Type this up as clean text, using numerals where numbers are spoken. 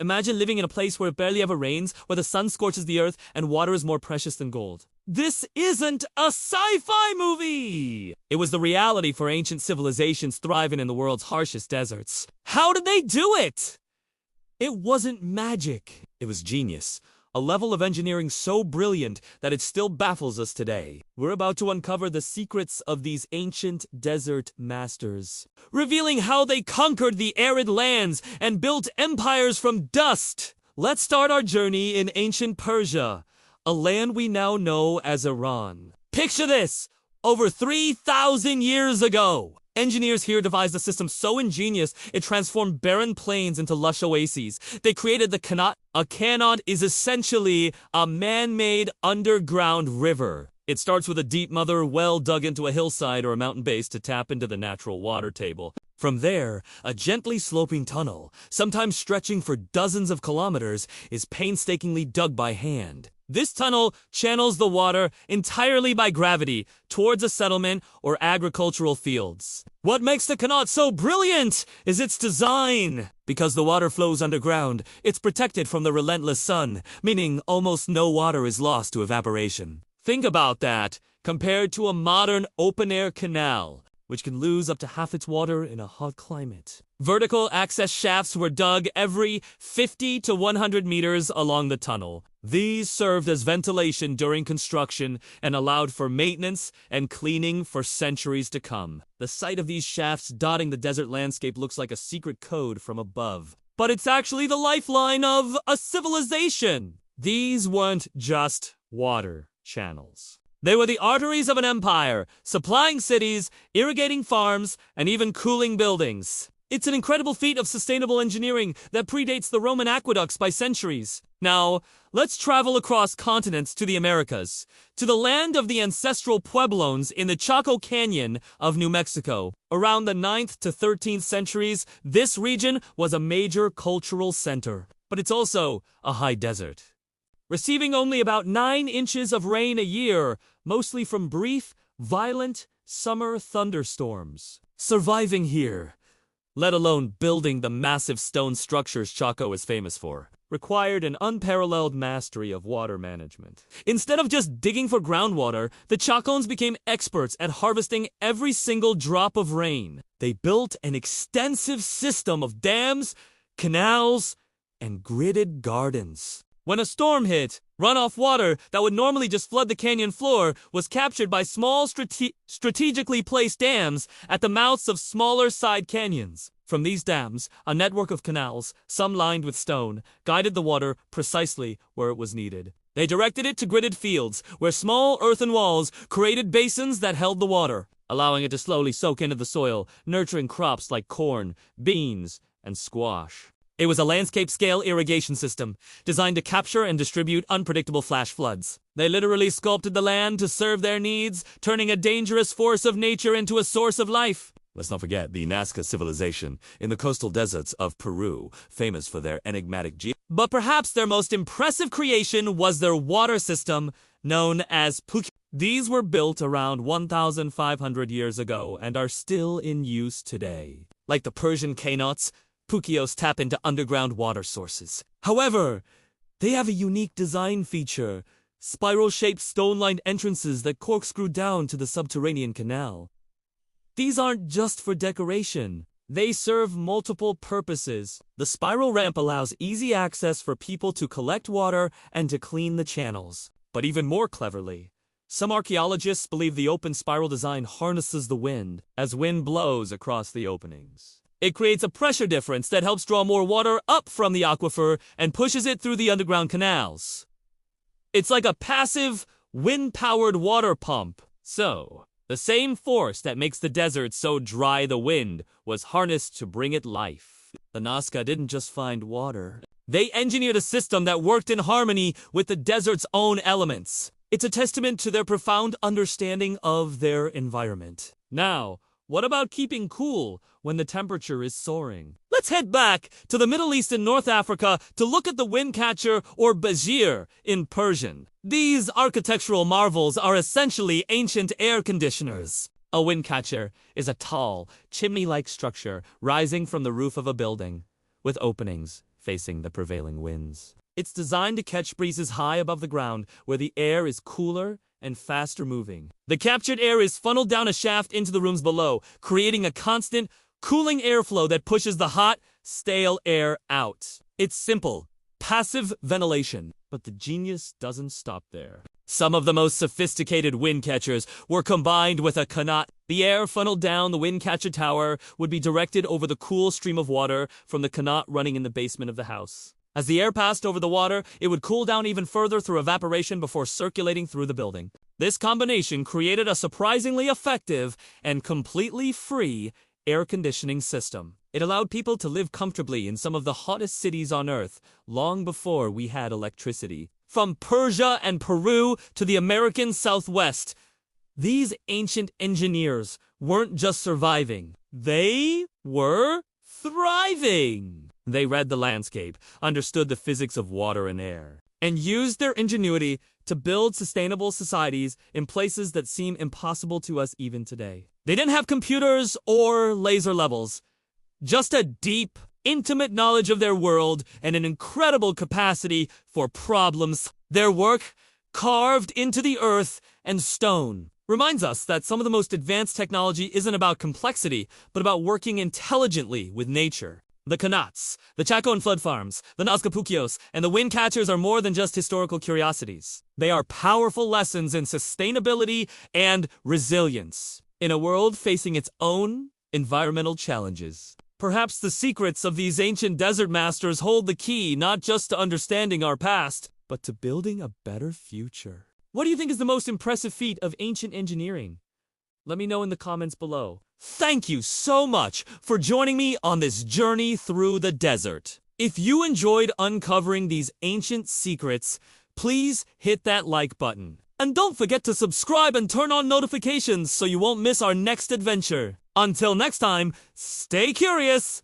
Imagine living in a place where it barely ever rains, where the sun scorches the earth, and water is more precious than gold. This isn't a sci-fi movie! It was the reality for ancient civilizations thriving in the world's harshest deserts. How did they do it? It wasn't magic. It was genius. A level of engineering so brilliant that it still baffles us today. We're about to uncover the secrets of these ancient desert masters, revealing how they conquered the arid lands and built empires from dust. Let's start our journey in ancient Persia, a land we now know as Iran. Picture this! Over 3,000 years ago, engineers here devised a system so ingenious it transformed barren plains into lush oases. They created the qanat. A qanat is essentially a man-made underground river. It starts with a deep mother well dug into a hillside or a mountain base to tap into the natural water table. From there, a gently sloping tunnel, sometimes stretching for dozens of kilometers, is painstakingly dug by hand. This tunnel channels the water entirely by gravity towards a settlement or agricultural fields. What makes the qanat so brilliant is its design. Because the water flows underground, it's protected from the relentless sun, meaning almost no water is lost to evaporation. Think about that, compared to a modern open-air canal, which can lose up to half its water in a hot climate. Vertical access shafts were dug every 50 to 100 meters along the tunnel. These served as ventilation during construction and allowed for maintenance and cleaning for centuries to come. The sight of these shafts dotting the desert landscape looks like a secret code from above. But it's actually the lifeline of a civilization. These weren't just water channels. They were the arteries of an empire, supplying cities, irrigating farms, and even cooling buildings. It's an incredible feat of sustainable engineering that predates the Roman aqueducts by centuries. Now, let's travel across continents to the Americas, to the land of the ancestral Pueblones in the Chaco Canyon of New Mexico. Around the 9th to 13th centuries, this region was a major cultural center, but it's also a high desert, receiving only about 9 inches of rain a year, mostly from brief, violent summer thunderstorms. Surviving here, let alone building the massive stone structures Chaco is famous for, required an unparalleled mastery of water management. Instead of just digging for groundwater, the Chacons became experts at harvesting every single drop of rain. They built an extensive system of dams, canals, and gridded gardens. When a storm hit, runoff water that would normally just flood the canyon floor was captured by small strategically placed dams at the mouths of smaller side canyons. From these dams, a network of canals, some lined with stone, guided the water precisely where it was needed. They directed it to gridded fields, where small earthen walls created basins that held the water, allowing it to slowly soak into the soil, nurturing crops like corn, beans, and squash. It was a landscape-scale irrigation system, designed to capture and distribute unpredictable flash floods. They literally sculpted the land to serve their needs, turning a dangerous force of nature into a source of life. Let's not forget the Nazca civilization in the coastal deserts of Peru, famous for their enigmatic But perhaps their most impressive creation was their water system, known as Puki. These were built around 1,500 years ago and are still in use today. Like the Persian qanats, Pukios tap into underground water sources. However, they have a unique design feature: spiral-shaped stone-lined entrances that corkscrew down to the subterranean canal. These aren't just for decoration. They serve multiple purposes. The spiral ramp allows easy access for people to collect water and to clean the channels. But even more cleverly, some archaeologists believe the open spiral design harnesses the wind as wind blows across the openings. It creates a pressure difference that helps draw more water up from the aquifer and pushes it through the underground canals. It's like a passive, wind-powered water pump. So, the same force that makes the desert so dry the wind was harnessed to bring it life. The Nazca didn't just find water. They engineered a system that worked in harmony with the desert's own elements. It's a testament to their profound understanding of their environment. Now, what about keeping cool when the temperature is soaring? Let's head back to the Middle East and North Africa to look at the windcatcher, or bajir in Persian. These architectural marvels are essentially ancient air conditioners. A windcatcher is a tall, chimney-like structure rising from the roof of a building, with openings facing the prevailing winds. It's designed to catch breezes high above the ground, where the air is cooler and faster moving. The captured air is funneled down a shaft into the rooms below, creating a constant, cooling airflow that pushes the hot, stale air out. It's simple, passive ventilation. But the genius doesn't stop there. Some of the most sophisticated wind catchers were combined with a qanat. The air funneled down the wind catcher tower would be directed over the cool stream of water from the qanat running in the basement of the house. As the air passed over the water, it would cool down even further through evaporation before circulating through the building. This combination created a surprisingly effective and completely free air conditioning system. It allowed people to live comfortably in some of the hottest cities on Earth long before we had electricity. From Persia and Peru to the American Southwest, these ancient engineers weren't just surviving, they were thriving. They read the landscape, understood the physics of water and air, and used their ingenuity to build sustainable societies in places that seem impossible to us even today. They didn't have computers or laser levels, just a deep, intimate knowledge of their world and an incredible capacity for problems. Their work, carved into the earth and stone, reminds us that some of the most advanced technology isn't about complexity, but about working intelligently with nature. The qanats, the Chaco and flood farms, the Nazca Puquios, and the wind catchers are more than just historical curiosities. They are powerful lessons in sustainability and resilience in a world facing its own environmental challenges. Perhaps the secrets of these ancient desert masters hold the key not just to understanding our past, but to building a better future. What do you think is the most impressive feat of ancient engineering? Let me know in the comments below. Thank you so much for joining me on this journey through the desert. If you enjoyed uncovering these ancient secrets, please hit that like button. And don't forget to subscribe and turn on notifications so you won't miss our next adventure. Until next time, stay curious.